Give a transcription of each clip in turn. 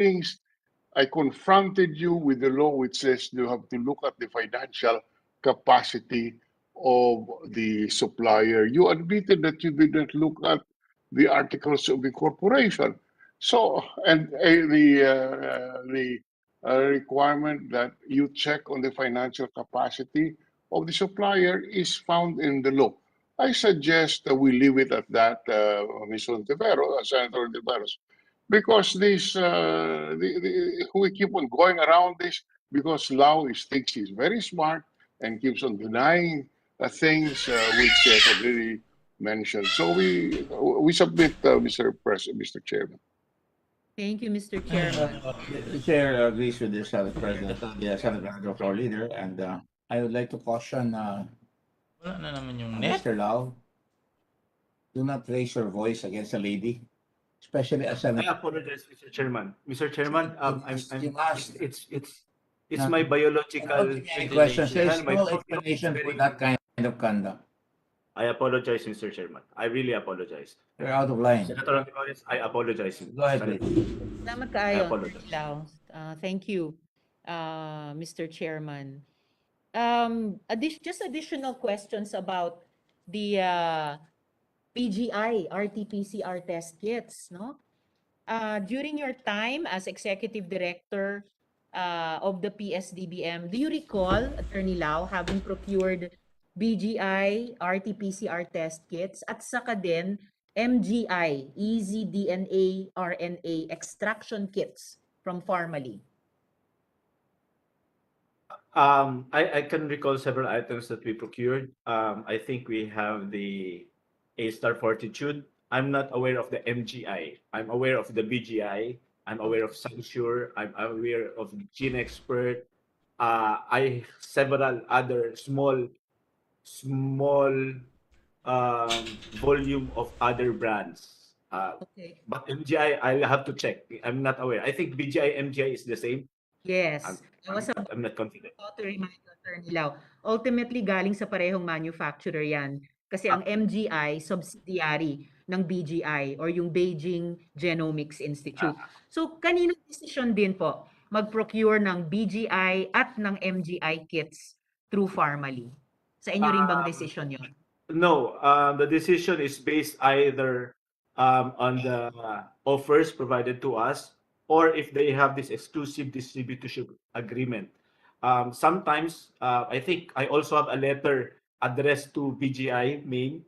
things. I confronted you with the law which says you have to look at the financial capacity of the supplier. You admitted that you did not look at the articles of incorporation. So, and the requirement that you check on the financial capacity of the supplier is found in the law. I suggest that we leave it at that, Ms. Ontiveros, Senator Ontiveros, because we keep on going around this because Lau thinks he's very smart and keeps on denying things which have already mentioned. So we submit, Mr. Chairman. Thank you, Mr. Chairman. The chair agrees with the Senate President, the Senate Majority Floor Leader, and I would like to caution Wala na naman yung net. Mr. Lau, do not raise your voice against a lady, especially a I senator. apologize, Mr. Chairman. Mr. Chairman, You must. it's my biological. Any questions? There is My no throat explanation is for very- that kind of conduct. I apologize, Mr. Chairman. I really apologize. You're out of line. Senator Antiveros, I apologize. Go ahead, please. Salamat I kaayo, apologize. Lao. Thank you, Mr. Chairman. Just additional questions about the PGI RT-PCR test kits, no? During your time as executive director of the PSDBM, do you recall, Attorney Lau, having procured BGI RT-PCR test kits at saka din MGI easy DNA RNA extraction kits from Pharmaly? I can recall several items that we procured. I think we have the A-Star Fortitude. I'm not aware of the MGI. I'm aware of the BGI. I'm aware of Sunsure. I'm aware of Gene Expert. Several other small volume of other brands. Okay. But MGI, I'll have to check. I'm not aware. I think BGI, MGI is the same. Yes. I'm not confident. To remind Attorney Lau, ultimately galing sa parehong manufacturer yan. Kasi ang MGI, subsidiary ng BGI or yung Beijing Genomics Institute. So, kanino decision din po mag-procure ng BGI at ng MGI kits through Pharmaly? Sa inyo rin bang decision yun? No, the decision is based either on the offers provided to us or if they have this exclusive distributorship agreement. Sometimes, I think I also have a letter addressed to BGI main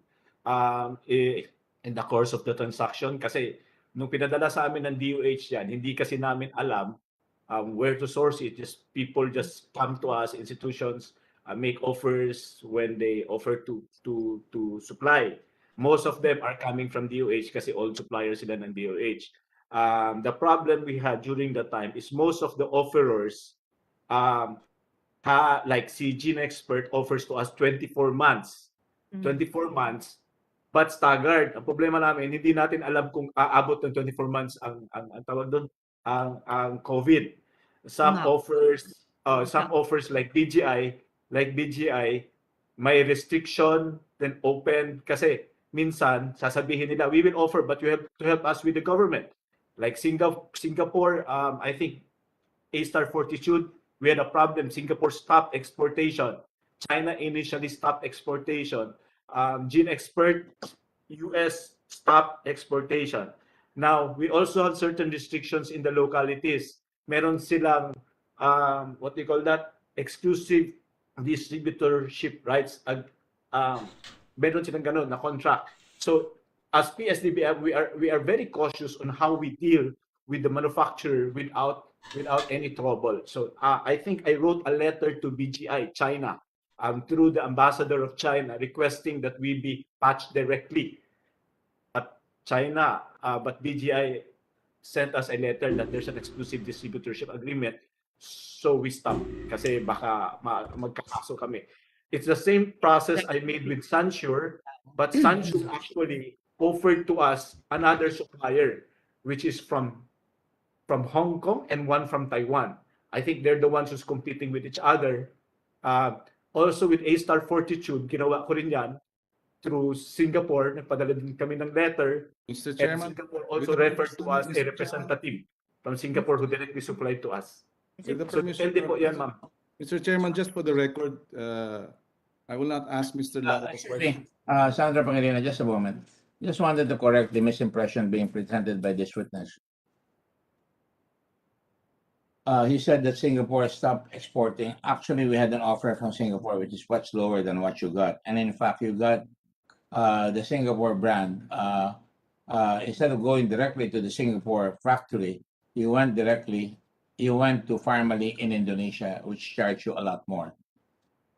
in the course of the transaction kasi nung pinadala sa amin ng DOH yan, hindi kasi namin alam where to source it. People just come to us, institutions, make offers when they offer to supply. Most of them are coming from DOH kasi old suppliers sila ng DOH. The problem we had during the time is most of the offerers, like si Gene Expert offers to us 24 months. 24 months, but staggered. Ang problema namin, hindi natin alam kung aabot ng 24 months ang tawag doon, ang COVID. Some offers like BGI, may restriction, then open. Kasi minsan, sasabihin nila, we will offer, but you have to help us with the government. Like Singapore, I think A-Star Fortitude, we had a problem. Singapore stopped exportation. China initially stopped exportation. Gene Expert, US stopped exportation. Now, we also have certain restrictions in the localities. Meron silang, what do you call that? Exclusive distributorship rights. Meron silang ganun na contract. So, as PSDBM, we are very cautious on how we deal with the manufacturer without any trouble. So, I think I wrote a letter to BGI, China, through the ambassador of China, requesting that we be patched directly at China. But BGI sent us a letter that there's an exclusive distributorship agreement. So we stopped kasi baka magkakaso kami. It's the same process I made with Sunsure, but Sunsure actually offered to us another supplier, which is from Hong Kong and one from Taiwan. I think they're the ones who's competing with each other. Also with A-Star Fortitude, ginawa ko rin yan through Singapore. Nagpadala din kami ng letter. Mr. And Chairman, Singapore also referred to us a representative. from Singapore who directly supplied to us. With the So permission, depende po yan, ma'am. Mr. Chairman, just for the record, I will not ask Mr. Lau a Excuse me, question. Senator Pangilinan, just a moment. Just wanted to correct the misimpression being presented by this witness. He said that Singapore stopped exporting. Actually, we had an offer from Singapore, which is much lower than what you got. And in fact, you got the Singapore brand. Instead of going directly to the Singapore factory, you went to Farmally in Indonesia, which charged you a lot more.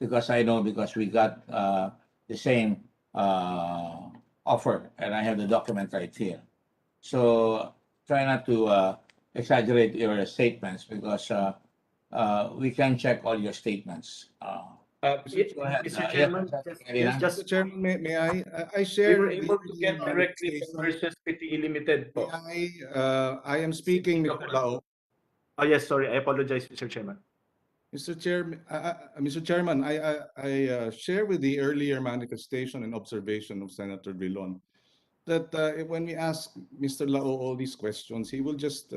Because I know, because we got the same offer, and I have the document right here. So try not to exaggerate your statements, because we can check all your statements. Go ahead. Mr. Chairman, Yes, just Mr. Chairman, may I we share were the able to get earlier directly from manifestation? Versus PTE Limited po. I am speaking, Mr. Lau. Oh yes, sorry, I apologize, Mr. Chairman. Mr. Chairman, I share with the earlier manifestation and observation of Senator Drilon that when we ask Mr. Lao all these questions, he will just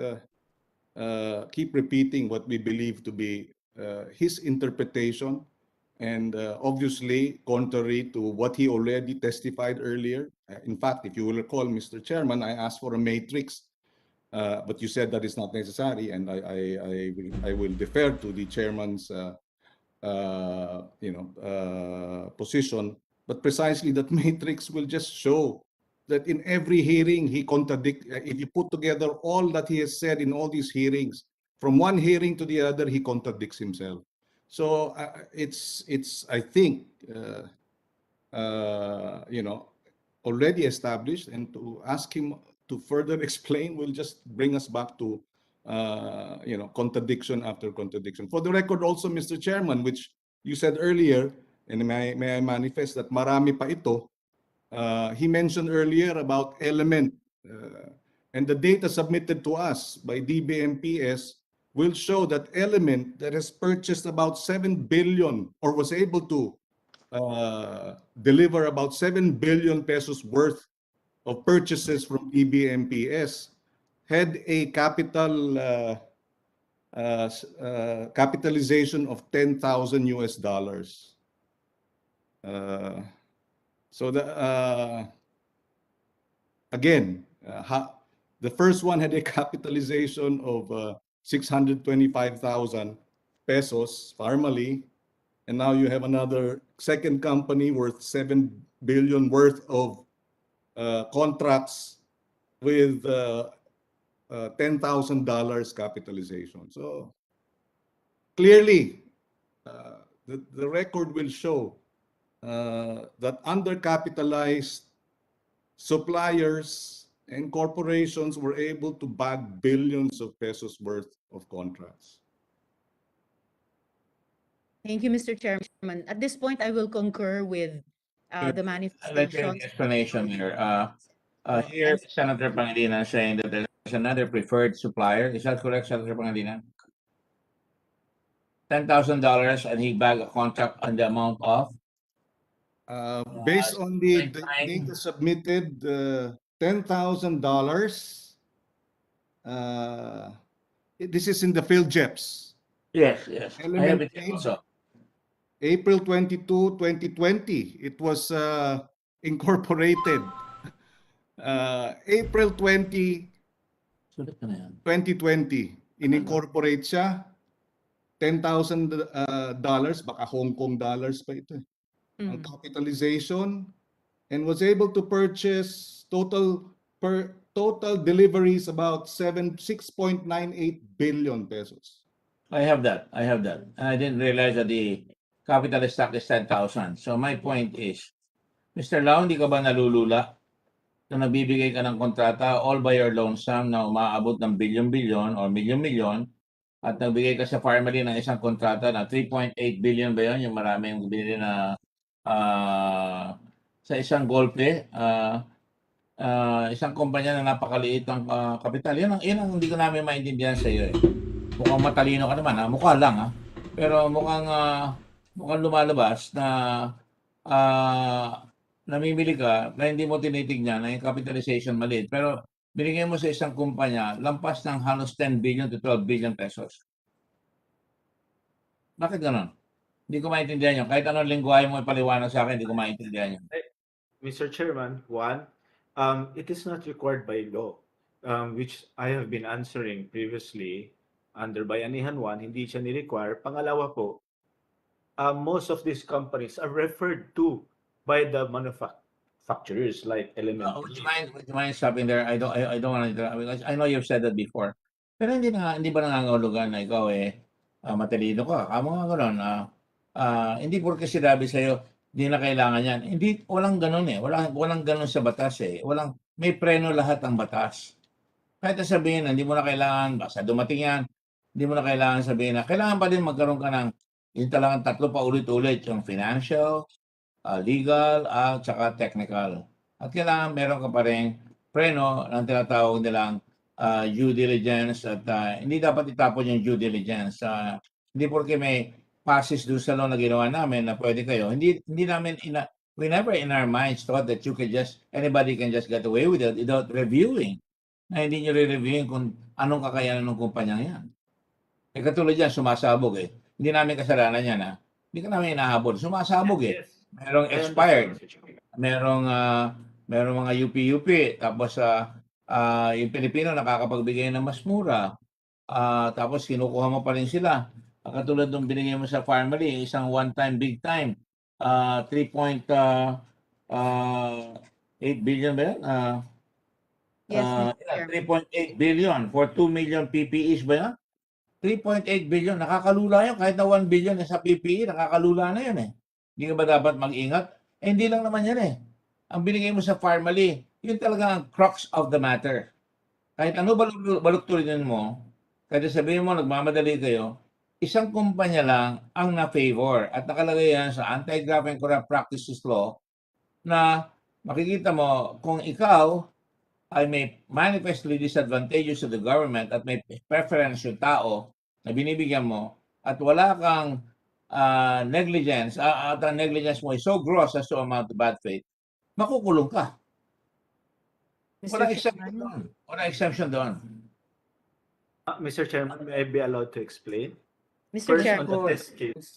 keep repeating what we believe to be his interpretation, and obviously contrary to what he already testified earlier. In fact, if you will recall, Mr. Chairman, I asked for a matrix, but you said that is not necessary, and I will defer to the chairman's position. But precisely that matrix will just show that in every hearing he if you put together all that he has said in all these hearings, from one hearing to the other, he contradicts himself. So it's I think already established, and to ask him to further explain will just bring us back to contradiction after contradiction. For the record also, Mr. Chairman, which you said earlier, and may I manifest that marami pa ito. He mentioned earlier about Element, and the data submitted to us by DBMPS will show that Element that has purchased about 7 billion, or was able to deliver about 7 billion pesos worth of purchases from DBMPS, had a capitalization of $10,000 US. So again, the first one had a capitalization of 625,000 pesos, Farmally, and now you have another second company worth 7 billion worth of contracts with $10,000 capitalization. So clearly, the record will show that undercapitalized suppliers and corporations were able to bag billions of pesos worth of contracts. Thank you, Mr. Chairman. At this point, I will concur with the I'd like to hear manifestations. the explanation here. Here, Senator Pangilinan saying that there's another preferred supplier. Is that correct, Senator Pangilinan? $10,000, and he bagged a contract on the amount of? Based on the 0.9. data submitted, $10,000. This is in the PhilJeps. Yes. I have it Element also. April 22, 2020. It was incorporated. April 20, Sulit na yan. 2020. In-incorporate siya. $10,000, baka Hong Kong dollars pa ito. Ang capitalization, and was able to purchase total deliveries about 6.98 billion pesos. I have that. I didn't realize that the capital stock is 10,000. So my point is, Mr. Lau, hindi ka ba nalulula na nagbibigay ka ng kontrata all by your lonesome na umaabot ng bilyon-bilyon or milyon-milyon, at nagbigay ka sa Farmally ng isang kontrata na 3.8 billion ba yun? Yung maraming binili na sa isang golpe, isang kumpanya na napakaliit ng kapital. Yan ang hindi ko namin maintindihan sa iyo. Mukhang matalino ka naman, mukha lang. Pero mukhang lumalabas na namimili ka na hindi mo tinitignan na yung capitalization maliit. Pero binigay mo sa isang kumpanya, lampas ng halos 10 billion to 12 billion pesos. Bakit ganon? Hindi ko maintindihan yun. Kahit anong lingwahe mo ipaliwanag sa akin, hindi ko maintindihan yun. Mr. Chairman, one, it is not required by law, which I have been answering previously under Bayanihan 1, hindi siya ni-require. Pangalawa po, most of these companies are referred to by the manufacturers like Element. Would you mind stopping there? I don't want to interrupt because I know you've said that before. Pero hindi ba nangangahulugan na ikaw matalino ka? Kamo nga gano'n. Hindi porke sinabi sa'yo, hindi na kailangan yan. Hindi, walang gano'n eh. Walang gano'n sa batas eh. May preno lahat ang batas. Kahit na sabihin na hindi mo na kailangan, basta dumating yan, hindi mo na kailangan sabihin na kailangan pa din magkaroon ka ng yung talagang tatlo pa ulit-ulit, yung financial, legal, at saka technical. At kailangan meron ka pa rin preno ng tinatawag nilang due diligence at hindi dapat itapon yung due diligence. Hindi porke may passes doon sa law na ginawa namin na pwede kayo. Hindi namin, we never in our minds thought that anybody can just get away with it without reviewing. Na hindi nyo re-reviewin kung anong kakayanan ng kumpanyang yan. Katulad yan, sumasabog eh. Hindi namin kasalanan yan ha. Hindi ka namin inahabol. Sumasabog eh. Yes. Merong expired. Merong mga UP-UP. Tapos yung Pilipino nakakapagbigay ng mas mura. Tapos kinukuha mo pa rin sila. Katulad nung binigay mo sa Farmally, isang one-time, big time. 3.8 billion ba yan? Yes, Mr. Chairman. 3.8 billion for 2 million PPEs ba yan? 3.8 billion, nakakalula yun. Kahit na 1 billion sa PPE, nakakalula na yun eh. Hindi ka ba dapat mag-ingat? Hindi lang naman yan eh. Ang binigay mo sa Farmally, yun talaga ang crux of the matter. Kahit ano balukturin mo, kahit sabihin mo, nagmamadali kayo, isang kumpanya lang ang na-favor at nakalagay yan sa Anti-Graft and Corrupt Practices Law na makikita mo kung ikaw ay may manifestly disadvantageous to the government at may preference yung tao na binibigyan mo at wala kang negligence at ang negligence mo is so gross as to amount to bad faith, makukulong ka. Wala exemption doon. Wala exemption doon. Mr. Chairman, may I be allowed to explain? Mr. First, on Chairman. the test kits.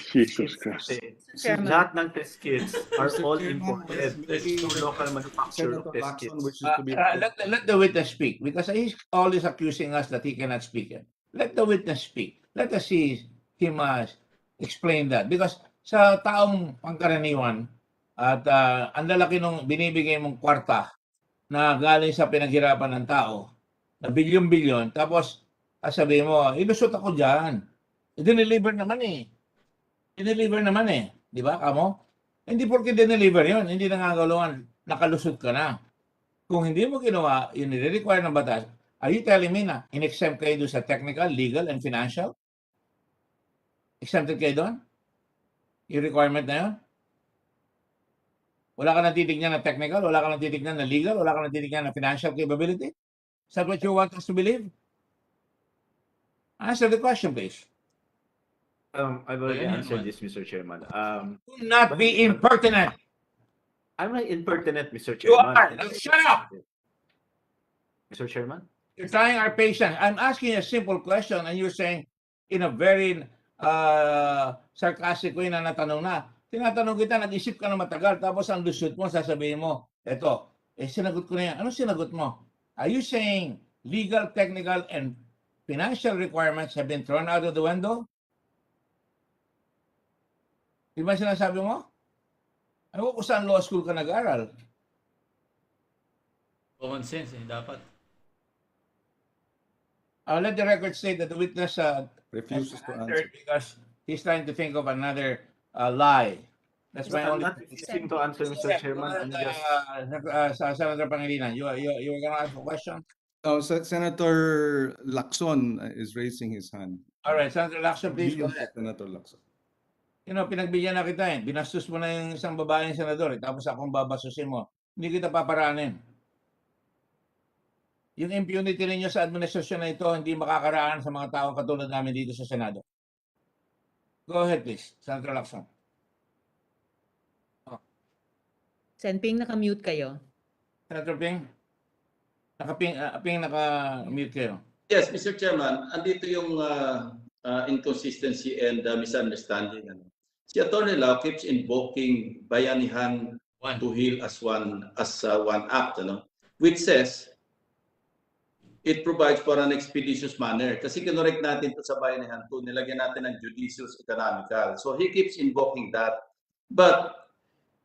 Jesus Christ. Chairman. Lahat ng test kits are Mr. all Chairman, imported through local manufacturer of Senator test Lacson kits. wishes to be Let the witness speak because he's always accusing us that he cannot speak it. Let the witness speak. Let us see him explain that because sa taong pangkaraniwan at ang lalaki nung binibigay mong kwarta na galing sa pinaghirapan ng tao na bilyon-bilyon tapos sabihin mo, ilusot ako dyan. I-deliver naman eh. I-deliver naman eh. Di ba, kamo? Hindi porke dineliver yun. Hindi nangangalawan. Nakalusot ka na. Kung hindi mo ginawa, yun nire-require ng batas, are you telling me na in-exempt kayo doon sa technical, legal, and financial? Exempted kayo doon? Yung requirement na yun? Wala ka nang titignan na technical, wala ka nang titignan na legal, wala ka nang titignan na financial capability? Is that what you want us to believe? Answer the question, please. I've already Ayan, answered naman. this, Mr. Chairman. Do not be impertinent. I'm not impertinent, Mr. You Chairman. are. Now, shut up. Mr. Chairman? You're trying our patience. I'm asking a simple question and you're saying in a very sarcastic way na natanong na. Tinatanong kita, nag-isip ka na matagal, tapos ang lusot mo, sasabihin mo, eto, sinagot ko na yan. Ano sinagot mo? Are you saying legal, technical, and financial requirements have been thrown out of the window? Di ba sinasabi mo? Ano kung saan law school ka nag-aral? Common sense dapat. Let the record state that the witness refuses to answered answer. because he's trying to think of another lie. That's my I'm only. not refusing to answer, Mr. Chairman. I'm just... Senator Pangilinan, you were going to ask a question? Senator Lacson is raising his hand. All right, Senator Lacson, please go Yield, ahead. Senator Lacson. Pinagbigyan na kita eh. Binastos mo na yung isang babaeng senador eh. Tapos akong babasusin mo. Hindi kita paparanin. Yung impunity ninyo sa administrasyon na ito, hindi makakaraan sa mga taong katulad namin dito sa Senado. Go ahead, please, Senator Lacson. Sen Ping, naka-mute kayo. Senator Ping? Naka-mute kayo. Yes, Mr. Chairman, andito yung inconsistency and misunderstanding. Si Attorney Lau keeps invoking Bayanihan to Heal as one act, which says it provides for an expeditious manner. Kasi kinorek natin to sa Bayanihan 2, nilagyan natin ng judicious economical. So he keeps invoking that, but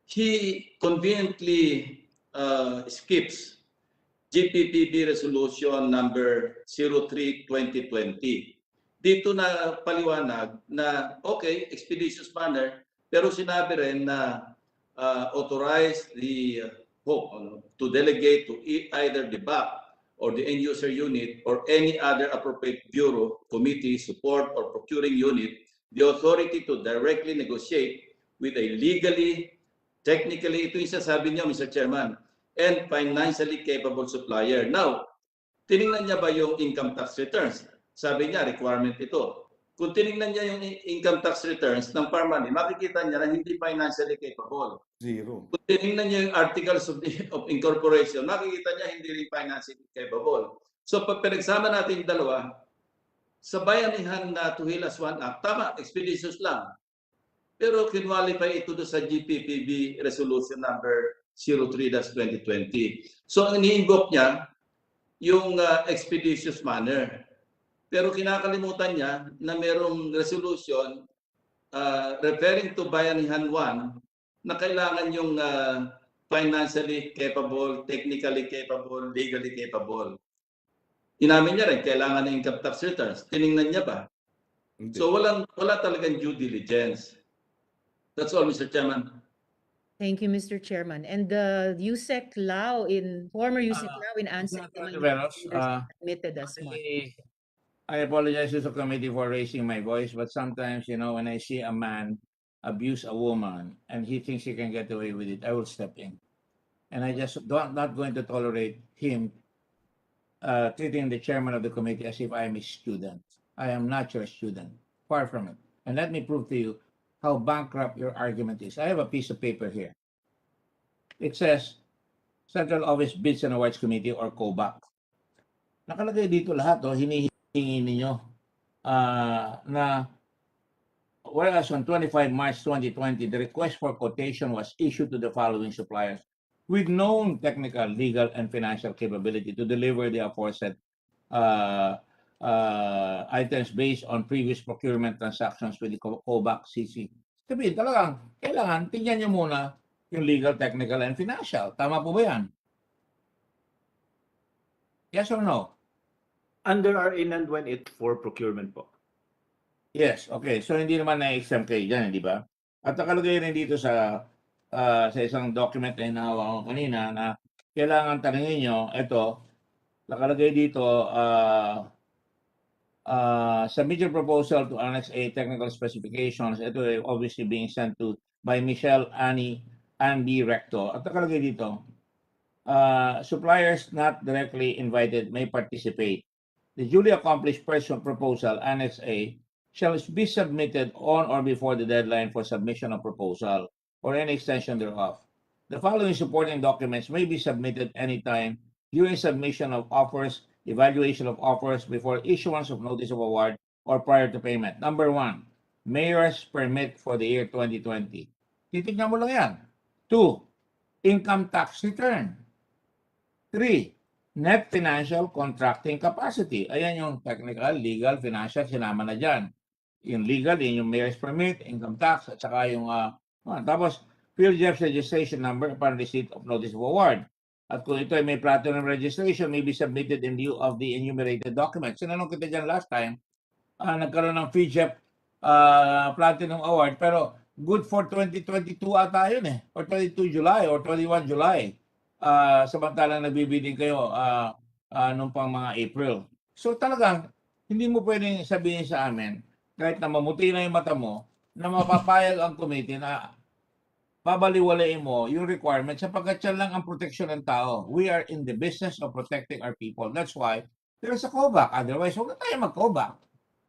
he conveniently skips GPPB Resolution number 03-2020. Dito na paliwanag na okay, expeditious manner, pero sinabi rin na authorize the to delegate to either the BAC or the end user unit or any other appropriate bureau, committee, support, or procuring unit the authority to directly negotiate with a legally, technically, ito yung sasabi niyo, Mr. Chairman, and financially capable supplier. Now, tiningnan niya ba yung income tax returns? Sabi niya, requirement ito. Kung tiningnan niya yung income tax returns ng Parmani, makikita niya na hindi financially capable. Zero. Kung tiningnan niya yung articles of incorporation, makikita niya hindi rin financially capable. So pag pinagsama natin yung dalawa, sa Bayanihan na to Heal as One Act, tama, expeditious lang. Pero kinwalify ito sa GPPB Resolution number 03-2020. So ang ini-invoke niya, yung expeditious manner. Pero kinakalimutan niya na merong resolution referring to Bayanihan 1 na kailangan yung financially capable, technically capable, legally capable. Inamin niya rin, kailangan ng income tax returns. Tiningnan niya ba? Hindi. So wala talagang due diligence. That's all, Mr. Chairman. Thank you, Mr. Chairman. And USEC Lau former USEC Lau in answering to my Veros, admitted as much. I apologize to the committee for raising my voice, but sometimes, when I see a man abuse a woman and he thinks he can get away with it, I will step in. And I just not going to tolerate him treating the chairman of the committee as if I am a student. I am not your student. Far from it. And let me prove to you how bankrupt your argument is. I have a piece of paper here. It says, Central Office Bids and Awards Committee or COBAC. Nakalagay dito lahat, hinihingi ninyo na whereas on 25 March 2020, the request for quotation was issued to the following suppliers with known technical, legal, and financial capability to deliver the aforesaid items based on previous procurement transactions with the COBAC CC. Sabihin, talagang kailangan tingnan niyo muna yung legal, technical, and financial. Tama po ba yan? Yes or no? Under our in and when it for procurement po. Yes, okay. So hindi naman na-exempt kayo dyan, di ba? At nakalagay rin dito sa isang document na hinahawa ko kanina na kailangan tanungin nyo, ito, nakalagay dito, submit your proposal to Annex A technical specifications. Ito obviously being sent to by Michelle Annie B. Recto. At nakalagay dito, suppliers not directly invited may participate. The duly accomplished person proposal, Annex A, shall be submitted on or before the deadline for submission of proposal or any extension thereof. The following supporting documents may be submitted anytime during submission of offers, evaluation of offers before issuance of notice of award or prior to payment. Number 1, mayor's permit for the year 2020. Titignan mo lang yan. 2, income tax return. 3, net financial contracting capacity. Ayan yung technical, legal, financial, sinama na dyan. Yung legal, yung mayor's permit, income tax, at saka yung, tapos, PhilJeff's registration number upon receipt of notice of award. At kung ito ay may platinum registration, may be submitted in lieu of the enumerated documents. Sinanong kita dyan last time, nagkaroon ng PhilJeff platinum award, pero good for 2022 ata yun or 22 July or 21 July. Samantalang nagbibidding kayo nung pang mga April. So talagang, hindi mo pwedeng sabihin sa amin, kahit na mamuti na yung mata mo, na mapapayag ang committee na babaliwalain mo yung requirement sapagkat yan lang ang protection ng tao. We are in the business of protecting our people. That's why there's a COBAC. Otherwise, huwag na tayo mag-COBAC.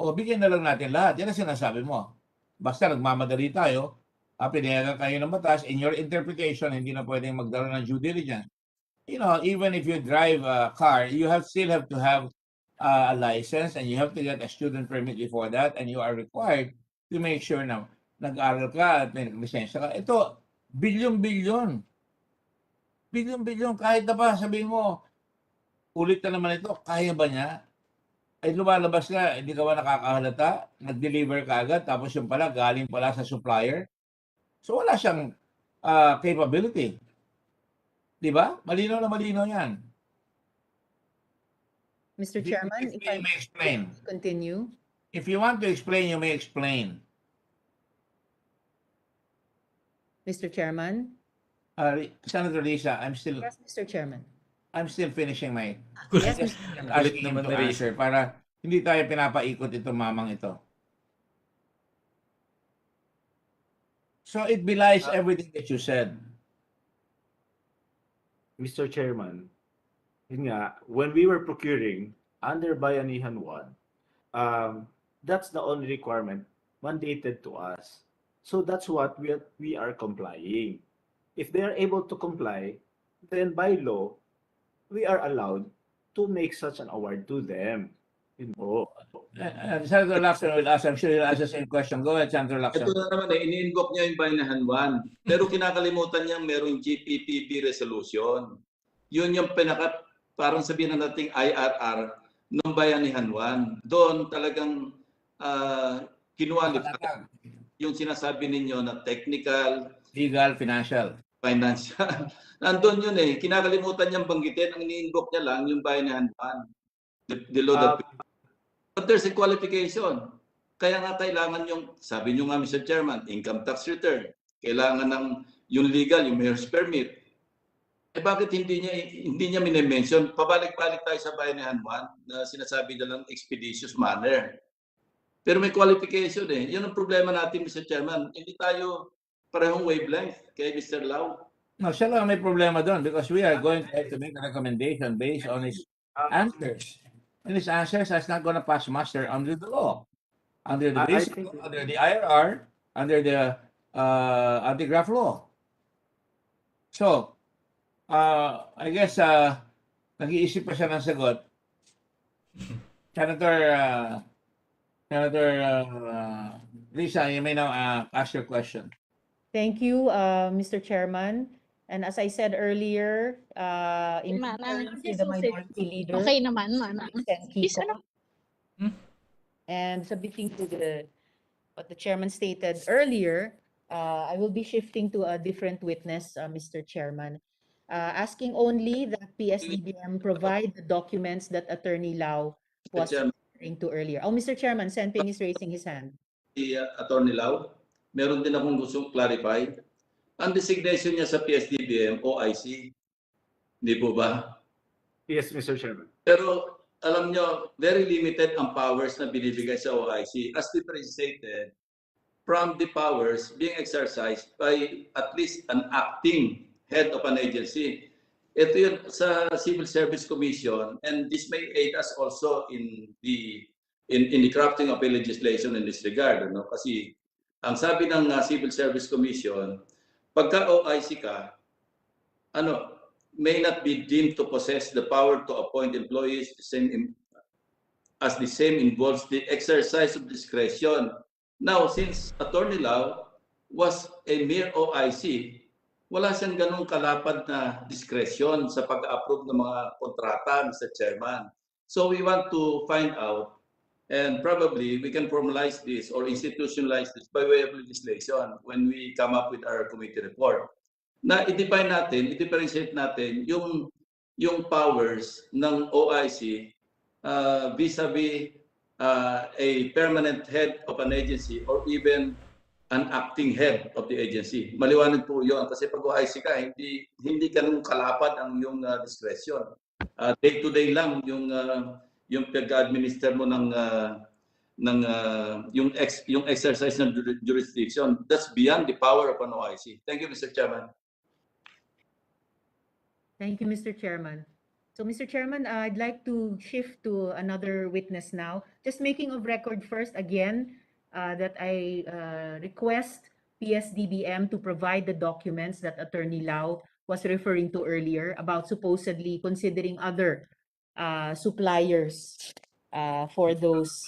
O bigyan na lang natin lahat. Yan ang sinasabi mo. Basta nagmamadali tayo, pinayagan kayo ng batas, in your interpretation, hindi na pwedeng magdala ng due diligence. even if you drive a car, you still have to have a license, and you have to get a student permit before that, and you are required to make sure na nag-aral ka at may lisensya ka. Ito, bilyon-bilyon. Bilyon-bilyon. Kahit na ba sabihin mo, ulit na naman ito, kaya ba niya? Ay lumalabas ka, hindi ka ba nakakahalata? Nag-deliver ka agad, tapos yung pala, galing pala sa supplier. So wala siyang capability. Di ba? Malinaw na malinaw yan. Mr. If you Chairman, if explain, I you may explain. continue. If you want to explain, you may explain. Mr. Chairman? Senator Lisa, Yes, Mr. Chairman. I'm still finishing my Yes, just Mr. Chairman. asking him naman to ni Risa. answer para hindi tayo pinapaikot itong mamang ito. So it belies everything that you said. Mr. Chairman, yun nga, when we were procuring under Bayanihan 1, that's the only requirement mandated to us. So that's what we are complying. If they are able to comply, then by law, we are allowed to make such an award to them. Yun po. Senator Lacson will ask, I'm sure he'll ask the same question. Go ahead, Senator Ito Lacson. na naman ini-invoke niya yung Bayanihan 1. Pero kinakalimutan niya merong GPPB resolution. Yun yung parang sabihin na nating IRR ng Bayanihan 1. Doon talagang kinualify yung sinasabi ninyo na technical, Legal, financial. financial. Nandun yun eh. Kinakalimutan niyang banggitin. Ang ini-invoke niya lang yung Bayanihan 1. The law that but there's a qualification. Kaya nga kailangan yung, sabi nyo nga Mr. Chairman, income tax return. Kailangan ng yung legal, yung mayor's permit. Eh bakit hindi niya minimension? Pabalik-balik tayo sa Bayanihan 1 na sinasabi na lang expeditious manner. Pero may qualification eh. Yun ang problema natin, Mr. Chairman. Hindi tayo parehong wavelength kay Mr. Lau. No, siya lang may problema doon because we are going to have to make a recommendation based on his answers. And his answers is not going to pass muster under the law, under the basic law, under the IRR, under the anti-graft law. So, I guess nag-iisip pa siya ng sagot. Senator Lisa, you may now ask your question. Thank you, Mr. Chairman. And as I said earlier, in Manang, concurrence with the minority leader, okay naman, Manang. Sen. Is Kiko, and submitting to what the chairman stated earlier, I will be shifting to a different witness, Mr. Chairman, asking only that PSDBM provide the documents that Attorney Lau was referring to earlier. Oh, Mr. Chairman, Senping is raising his hand. Si Attorney Lau, meron din akong gustong clarify. Ang designation niya sa PSDBM, OIC. Hindi po ba? Yes, Mr. Chairman. Pero alam nyo, very limited ang powers na binibigay sa OIC. As differentiated from the powers being exercised by at least an acting head of an agency. Ito yun sa Civil Service Commission, and this may aid us also in the crafting of a legislation in this regard. No? Kasi ang sabi ng Civil Service Commission, pagka OIC ka, may not be deemed to possess the power to appoint employees as the same involves the exercise of discretion. Now, since Attorney Lau was a mere OIC, wala siyang ganong kalapad na discretion sa pag-approve ng mga kontrata, Mr. Chairman. So we want to find out, and probably we can formalize this or institutionalize this by way of legislation when we come up with our committee report. Na i-differentiate natin yung powers ng OIC vis-a-vis a permanent head of an agency or even an acting head of the agency. Maliwanag po yun kasi pag OIC ka, hindi ganun kalapad ang yung discretion. Day-to-day lang yung pag-administer mo ng yung exercise ng jurisdiction. That's beyond the power of an OIC. Thank you, Mr. Chairman. Thank you, Mr. Chairman. So, Mr. Chairman, I'd like to shift to another witness now. Just making of record first, again, that I request PSDBM to provide the documents that Attorney Lau was referring to earlier about supposedly considering other suppliers for those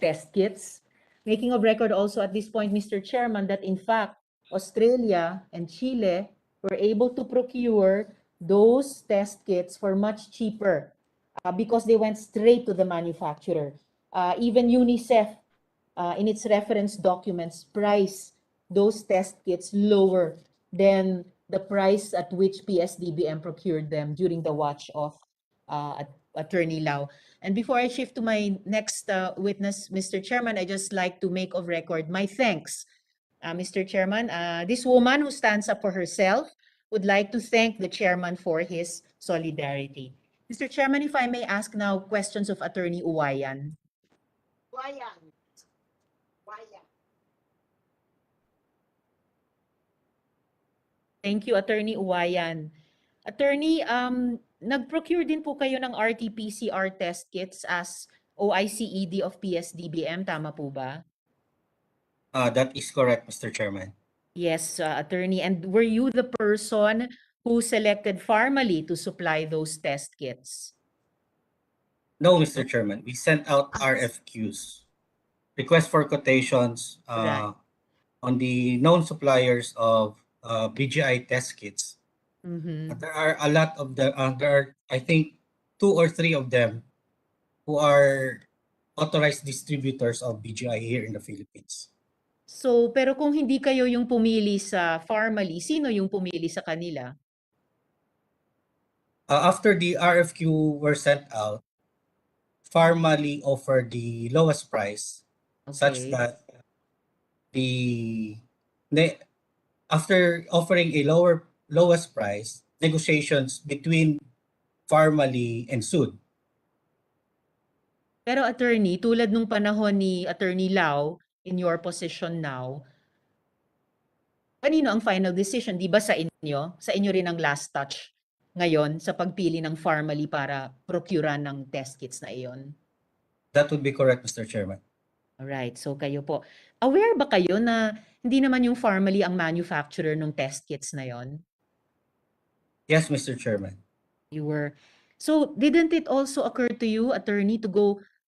test kits. Making of record also at this point, Mr. Chairman, that in fact, Australia and Chile were able to procure those test kits for much cheaper because they went straight to the manufacturer. Even UNICEF, in its reference documents, price those test kits lower than the price at which PSDBM procured them during the watch of Attorney Lau. And before I shift to my next witness, Mr. Chairman, I just like to make of record my thanks, Mr. Chairman. This woman who stands up for herself would like to thank the chairman for his solidarity. Mr. Chairman, if I may ask now questions of Attorney Uwayan. Thank you, Attorney Uwayan. Attorney, nag-procure din po kayo ng RT-PCR test kits as OICED of PSDBM, tama po ba? That is correct, Mr. Chairman. Yes, Attorney. And were you the person who selected Pharmally to supply those test kits? No, Mr. Chairman. We sent out RFQs, request for quotations, Right. on the known suppliers of BGI test kits. Mhm. There are a lot of them. There are, I think, 2 or 3 of them who are authorized distributors of BGI here in the Philippines. So, pero kung hindi kayo yung pumili sa Pharmally, sino yung pumili sa kanila? After the RFQ were sent out, Pharmally offered the lowest price, such Okay. that after offering a lowest price, negotiations between Pharmally ensued. Pero attorney, tulad nung panahon ni Attorney Lau, in your position now, kanino ang final decision? Di ba sa inyo? Sa inyo rin ang last touch ngayon sa pagpili ng Pharmally para procurean ng test kits na iyon? That would be correct, Mr. Chairman. Alright, so kayo po. Aware ba kayo na hindi naman yung Pharmally ang manufacturer ng test kits na yon? Yes, Mr. Chairman. You were. So, didn't it also occur to you, attorney, to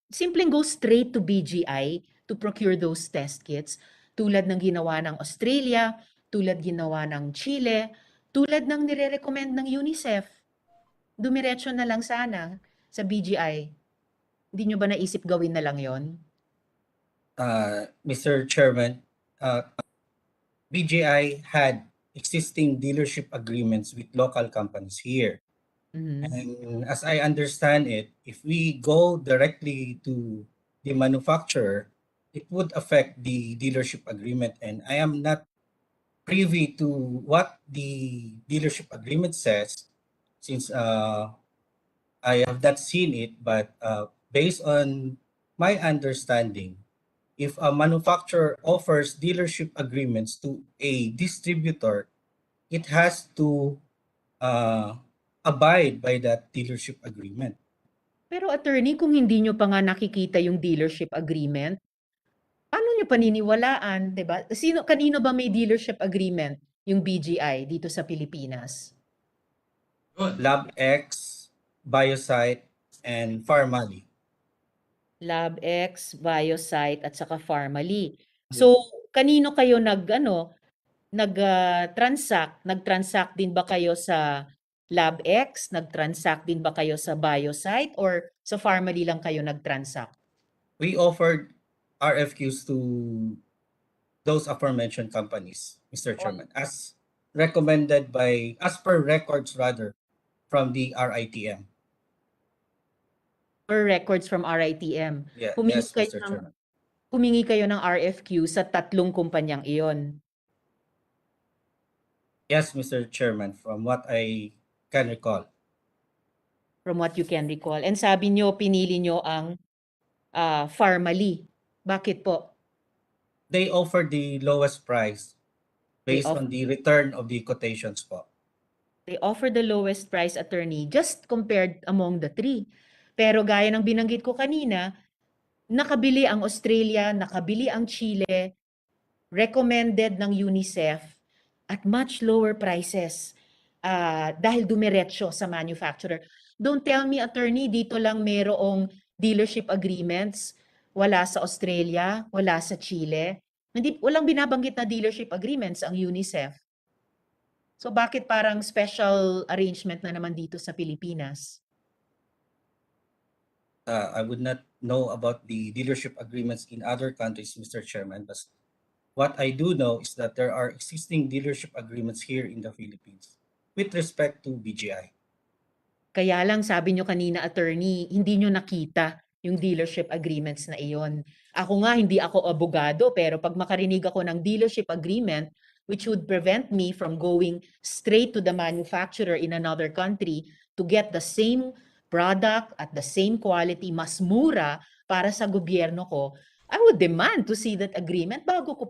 simpleng go straight to BGI to procure those test kits, tulad ng ginawa ng Australia, tulad ginawa ng Chile, tulad ng nire-recommend ng UNICEF? Dumiretso na lang sana sa BGI. Hindi nyo ba naisip gawin na lang yon? Mr. Chairman, BGI had existing dealership agreements with local companies here. Mhm. And as I understand it, if we go directly to the manufacturer, it would affect the dealership agreement. And I am not privy to what the dealership agreement says, since I have not seen it. But based on my understanding, if a manufacturer offers dealership agreements to a distributor, it has to abide by that dealership agreement. Pero attorney, kung hindi nyo pa nga nakikita yung dealership agreement, paano nyo paniniwalaan, 'di ba? Kanino ba may dealership agreement yung BGI dito sa Pilipinas? LabX, Biosite, and Pharmally. LabX, Biosite at saka Pharmally. So, kanino kayo nag-transact? Nag-transact din ba kayo sa LabX? Nag-transact din ba kayo sa Biosite or sa Pharmally lang kayo nag-transact? We offered RFQs to those aforementioned companies, Mr. Chairman, as per records rather, from the RITM. Per records from RITM. Yeah, Humingi yes, kayo Mr. Chairman. Humingi kayo ng RFQ sa 3 kumpanyang iyon. Yes, Mr. Chairman, from what I can recall. From what you can recall. And sabi nyo, pinili nyo ang Pharmally. Bakit po? They offered the lowest price They based on the return of the quotations po. They offer the lowest price, attorney, just compared among the 3. Pero gaya ng binanggit ko kanina, nakabili ang Australia, nakabili ang Chile, recommended ng UNICEF. at much lower prices dahil dumiretso sa manufacturer. Don't tell me, attorney, dito lang mayroong dealership agreements, wala sa Australia, wala sa Chile. Walang binabanggit na dealership agreements ang UNICEF. So bakit parang special arrangement na naman dito sa Pilipinas? I would not know about the dealership agreements in other countries, Mr. Chairman, but what I do know is that there are existing dealership agreements here in the Philippines with respect to BGI. Kaya lang sabi nyo kanina, attorney, hindi nyo nakita yung dealership agreements na iyon. Ako nga, hindi ako abogado, pero pag makarinig ako ng dealership agreement, which would prevent me from going straight to the manufacturer in another country to get the same product at the same quality, mas mura para sa gobyerno ko, I would demand to see that agreement bago ko